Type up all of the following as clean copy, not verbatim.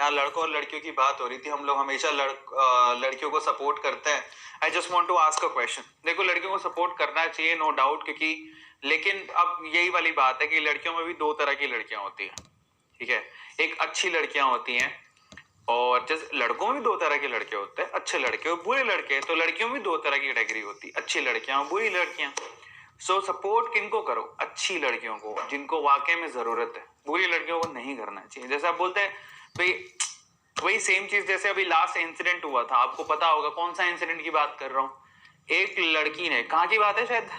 यहाँ लड़कों और लड़कियों की बात हो रही थी। हम लोग हमेशा लड़कियों को सपोर्ट करते हैं। I just want to ask a question. देखो, लड़कियों को सपोर्ट करना चाहिए, नो डाउट, क्योंकि लेकिन अब यही वाली बात है कि लड़कियों में भी दो तरह की लड़कियां होती हैं, ठीक है। एक अच्छी लड़कियां होती हैं, और जैसे लड़कों में भी दो तरह के लड़के होते हैं, अच्छे लड़के और बुरे लड़के। तो लड़कियों में भी दो तरह की कैटेगरी होती है, अच्छी लड़कियां और बुरी लड़कियां। सो सपोर्ट किनको करो? अच्छी लड़कियों को, जिनको वाकई में जरूरत है। बुरी लड़कियों को नहीं करना चाहिए। जैसे आप बोलते हैं भाई, वही सेम चीज जैसे अभी लास्ट इंसिडेंट हुआ था, आपको पता होगा कौन सा इंसिडेंट की बात कर रहा हूँ। एक लड़की ने, कहाँ की बात है, शायद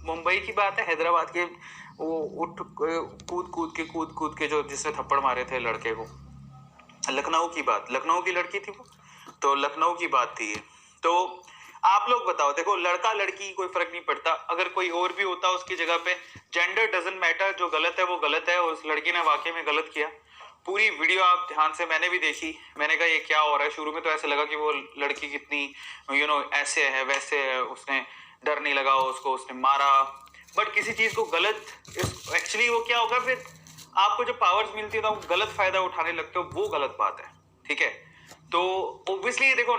मुंबई की बात है, हैदराबाद के, वो उठ कूद कूद के जो जिसने थप्पड़ मारे थे लड़के को, लखनऊ की बात, लखनऊ की लड़की थी वो, तो लखनऊ की बात थी ये। तो आप लोग बताओ, देखो लड़का लड़की कोई फर्क नहीं पड़ता, अगर कोई और भी होता उसकी जगह पे, जेंडर डजंट मैटर, जो गलत है वो गलत है, और उस लड़की ने वाकई में गलत किया। पूरी वीडियो आप ध्यान से, मैंने भी देखी, मैंने कहा ये क्या हो रहा है। शुरू में तो ऐसे लगा कि वो लड़की कितनी ऐसे है वैसे है, उसने डर नहीं लगा उसको, उसने मारा, बट किसी चीज को गलत, एक्चुअली वो क्या होगा फिर, आपको जो पावर्स मिलती है तो आप गलत फायदा उठाने लगते हो, वो गलत बात है, ठीक है। तो ऑब्वियसली देखो,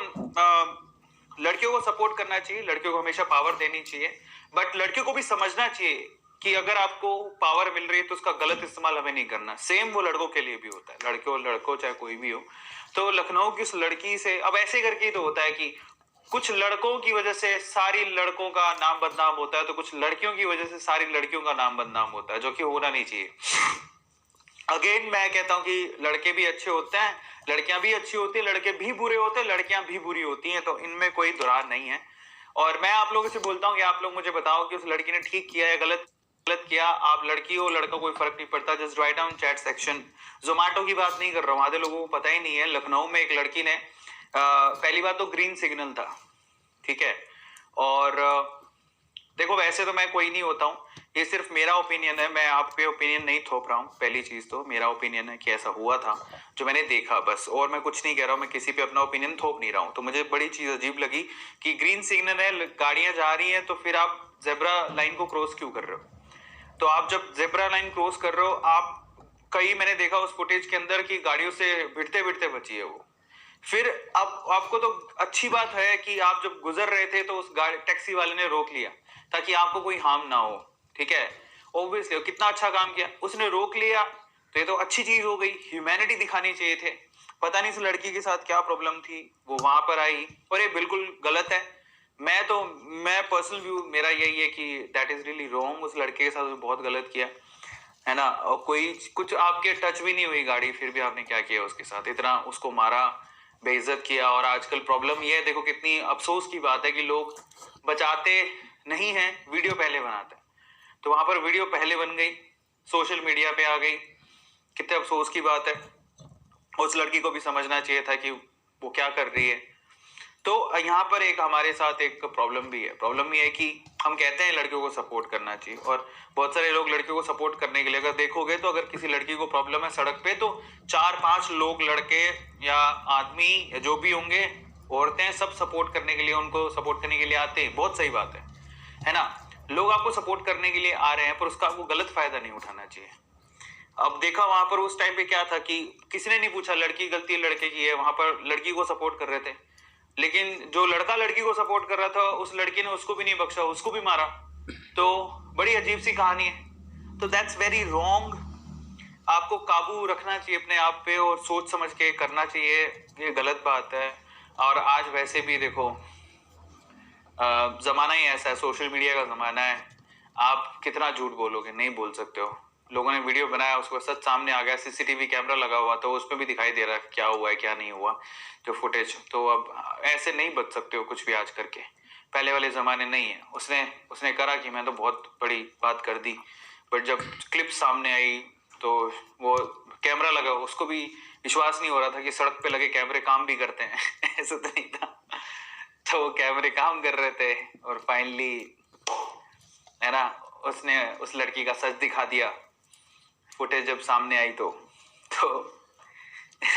लड़कियों को सपोर्ट करना चाहिए, लड़कियों को हमेशा पावर देनी चाहिए, बट लड़कियों को भी समझना चाहिए कि अगर आपको पावर मिल रही है तो उसका गलत इस्तेमाल हमें नहीं करना। सेम वो लड़कों के लिए भी होता है, लड़के और लड़कों चाहे कोई भी हो। तो लखनऊ की उस लड़की से, अब ऐसे करके ही तो होता है कि कुछ लड़कों की वजह से सारी लड़कों का नाम बदनाम होता है, तो कुछ लड़कियों की वजह से सारी लड़कियों का नाम बदनाम होता है, जो कि होना नहीं चाहिए। अगेन मैं कहता हूं कि लड़के भी अच्छे होते हैं, लड़कियां भी अच्छी होती है, लड़के भी बुरे होते हैं, लड़कियां भी बुरी होती हैं, तो इनमें कोई दुरार नहीं है। और मैं आप लोगों से बोलता हूं कि आप लोग मुझे बताओ कि उस लड़की ने ठीक किया या गलत गलत किया। आप लड़की हो लड़का, कोई फर्क नहीं पड़ता, just write down chat section. Zomato की बात नहीं कर रहा हूं, आधे लोगों को पता ही नहीं है। लखनऊ में एक लड़की ने, पहली बात तो ग्रीन सिग्नल था, ठीक है। और देखो, वैसे तो मैं कोई नहीं होता हूँ, ये सिर्फ मेरा ओपिनियन है, मैं आप पे ओपिनियन नहीं थोप रहा हूँ। पहली चीज तो मेरा ओपिनियन है कि ऐसा हुआ था, जो मैंने देखा बस, और मैं कुछ नहीं कह रहा हूँ, मैं किसी पे अपना ओपिनियन थोप नहीं रहा हूँ। तो मुझे बड़ी चीज अजीब लगी कि ग्रीन सिग्नल है, गाड़ियां जा रही हैं, तो फिर आप जेब्रा लाइन को क्रॉस क्यों कर रहे हो? तो आप जब जेब्रा लाइन क्रॉस कर रहे हो, आप कई, मैंने देखा उस फुटेज के अंदर की गाड़ियों से भिड़ते भिड़ते बची है वो। फिर अब आपको तो अच्छी बात है कि आप जब गुजर रहे थे तो उस गाड़ी टैक्सी वाले ने रोक लिया ताकि आपको कोई हार्म ना हो, ठीक है। ऑब्वियसली कितना अच्छा काम किया, उसने रोक लिया, तो ये तो अच्छी चीज हो गई, ह्यूमैनिटी दिखानी चाहिए थे। पता नहीं इस लड़की के साथ क्या प्रॉब्लम थी, वो वहां पर आई, और ये बिल्कुल गलत है। मैं पर्सनल व्यू मेरा यही है कि दैट इज रियली रॉन्ग, उस लड़के के साथ बहुत गलत किया है ना। और कोई कुछ आपके टच भी नहीं हुई गाड़ी, फिर भी आपने क्या किया उसके साथ, इतना उसको मारा, बेइज्जत किया। और आजकल प्रॉब्लम ये है, देखो कितनी अफसोस की बात है कि लोग बचाते नहीं हैं, वीडियो पहले बनाते हैं। तो वहां पर वीडियो पहले बन गई, सोशल मीडिया पे आ गई, कितने अफसोस की बात है। उस लड़की को भी समझना चाहिए था कि वो क्या कर रही है। तो यहाँ पर एक हमारे साथ एक प्रॉब्लम भी है। प्रॉब्लम ये है कि हम कहते हैं लड़कियों को सपोर्ट करना चाहिए, और बहुत सारे लोग लड़कियों को सपोर्ट करने के लिए, अगर देखोगे तो अगर किसी लड़की को प्रॉब्लम है सड़क पे, तो 4-5 लोग, लड़के या आदमी या जो भी होंगे, औरतें, सब सपोर्ट करने के लिए, उनको सपोर्ट करने के लिए आते हैं। बहुत सही बात है ना। लोग आपको सपोर्ट करने के लिए आ रहे हैं, पर उसका आपको गलत फायदा नहीं उठाना चाहिए। अब देखा वहां पर उस टाइम पे क्या था कि किसी ने नहीं पूछा लड़की गलती है लड़के की है, वहां पर लड़की को सपोर्ट कर रहे थे। लेकिन जो लड़का लड़की को सपोर्ट कर रहा था, उस लड़की ने उसको भी नहीं बख्शा, उसको भी मारा। तो बड़ी अजीब सी कहानी है। तो दैट्स वेरी रॉन्ग। आपको काबू रखना चाहिए अपने आप पे, और सोच समझ के करना चाहिए, ये गलत बात है। और आज वैसे भी देखो, जमाना ही ऐसा है, सोशल मीडिया का जमाना है। आप कितना झूठ बोलोगे, नहीं बोल सकते हो। लोगों ने वीडियो बनाया, उसको सच सामने आ गया, सीसीटीवी कैमरा लगा हुआ, तो उसमें भी दिखाई दे रहा है क्या हुआ है क्या नहीं हुआ, जो फुटेज। तो अब ऐसे नहीं बच सकते हो कुछ भी आज करके, पहले वाले जमाने नहीं है। उसने उसने करा कि मैं तो बहुत बड़ी बात कर दी, बट जब क्लिप सामने आई तो वो कैमरा लगा, उसको भी विश्वास नहीं हो रहा था कि सड़क पे लगे कैमरे काम भी करते हैं ऐसा तो नहीं था। तो वो कैमरे काम कर रहे थे, और फाइनली, है ना, उसने उस लड़की का सच दिखा दिया, फुटेज जब सामने आई तो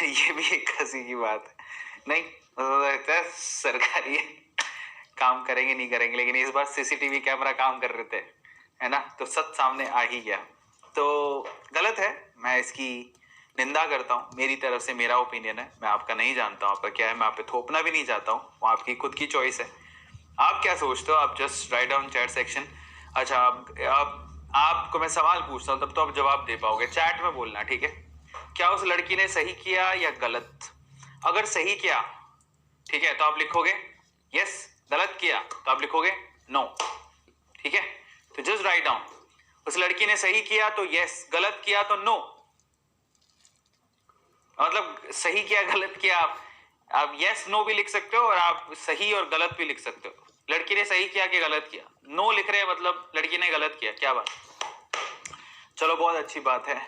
ये भी एक हंसी की बात है। नहीं, लगता है सरकारी काम करेंगे नहीं करेंगे, लेकिन इस बार सीसीटीवी कैमरा काम कर रहे थे, है ना, तो सच सामने आ ही गया। तो गलत है, मैं इसकी निंदा करता हूँ, मेरी तरफ से मेरा ओपिनियन है, मैं आपका नहीं जानता हूँ आपका क्या है, मैं आप पे थोपना भी नहीं चाहता हूँ, वो आपकी खुद की चॉइस है। आप क्या सोचते हो, आप just write down chat section. अच्छा, आपको मैं सवाल पूछता हूँ, तब तो आप जवाब दे पाओगे, चैट में बोलना, ठीक है? क्या उस लड़की ने सही किया या गलत? अगर सही किया, ठीक है, तो आप लिखोगे यस। गलत किया तो आप लिखोगे नो, ठीक है? तो जस्ट राइट डाउन, उस लड़की ने सही किया तो यस, गलत किया तो नो। मतलब सही किया गलत किया, आप यस नो भी लिख सकते हो और आप सही और गलत भी लिख सकते हो। लड़की ने सही किया कि गलत किया, नो लिख रहे हैं मतलब लड़की ने गलत किया। क्या बात, चलो बहुत अच्छी बात है,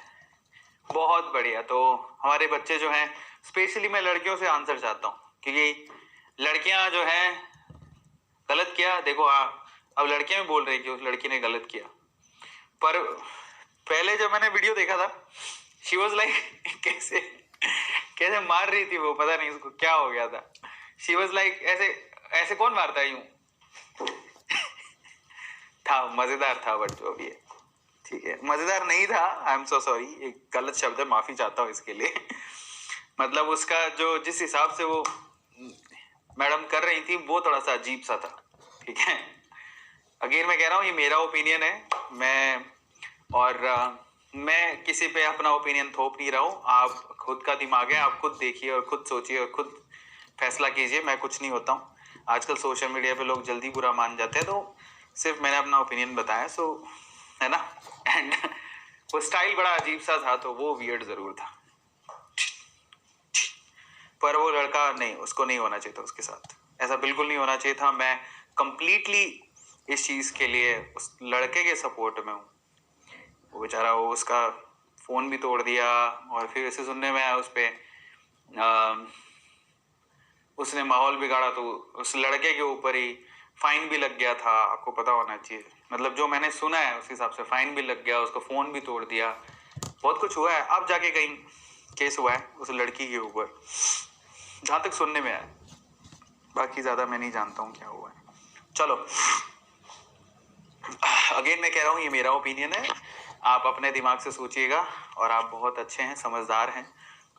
बहुत बढ़िया। तो हमारे बच्चे जो हैं, स्पेशली मैं लड़कियों से आंसर चाहता हूँ, क्योंकि लड़कियां जो हैं गलत किया, देखो अब लड़कियां भी बोल रही कि उस लड़की ने गलत किया, पर पहले जब मैंने वीडियो देखा था, शी वॉज लाइक कैसे कैसे मार रही थी वो, पता नहीं उसको क्या हो गया था। शी वॉज लाइक ऐसे ऐसे कौन मारता है यूं था, मजेदार था, बट जो भी है ठीक है, मजेदार नहीं था, आई एम सो सॉरी, एक गलत शब्द है, माफी चाहता हूँ इसके लिए मतलब उसका जो जिस हिसाब से वो मैडम कर रही थी वो थोड़ा सा अजीब सा था, ठीक है? अगेन मैं कह रहा हूँ ये मेरा ओपिनियन है, मैं किसी पे अपना ओपिनियन थोप नहीं रहा हूँ। आप खुद का दिमाग है, आप खुद देखिए और खुद सोचिए और खुद फैसला कीजिए, मैं कुछ नहीं होता हूँ। आजकल सोशल मीडिया पे लोग जल्दी बुरा मान जाते हैं, तो सिर्फ मैंने अपना ओपिनियन बताया, सो है ना। एंड वो स्टाइल बड़ा अजीब सा था, तो वो वियर्ड जरूर था, पर वो लड़का नहीं, उसको नहीं होना चाहिए था उसके साथ, ऐसा बिल्कुल नहीं होना चाहिए था। मैं कंप्लीटली इस चीज के लिए उस लड़के के सपोर्ट में हूँ। वो बेचारा, वो उसका फोन भी तोड़ दिया और फिर इसे सुनने में आया उस पे उसने माहौल बिगाड़ा, तो उस लड़के के ऊपर ही फाइन भी लग गया था, आपको पता होना चाहिए। मतलब जो मैंने सुना है उस हिसाब से फाइन भी लग गया, उसका फोन भी तोड़ दिया, बहुत कुछ हुआ है। अब जाके कहीं केस हुआ है उस लड़की के ऊपर, जहां तक सुनने में आया, बाकी ज्यादा मैं नहीं जानता हूँ क्या हुआ है। चलो, अगेन मैं कह रहा हूँ ये मेरा ओपिनियन है, आप अपने दिमाग से सोचिएगा, और आप बहुत अच्छे हैं, समझदार हैं,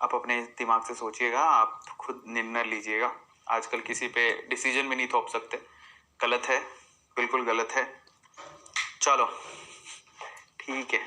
आप अपने दिमाग से सोचिएगा, आप खुद निर्णय लीजिएगा। आजकल किसी पे डिसीजन भी नहीं थोप सकते, गलत है, बिल्कुल गलत है। चलो ठीक है।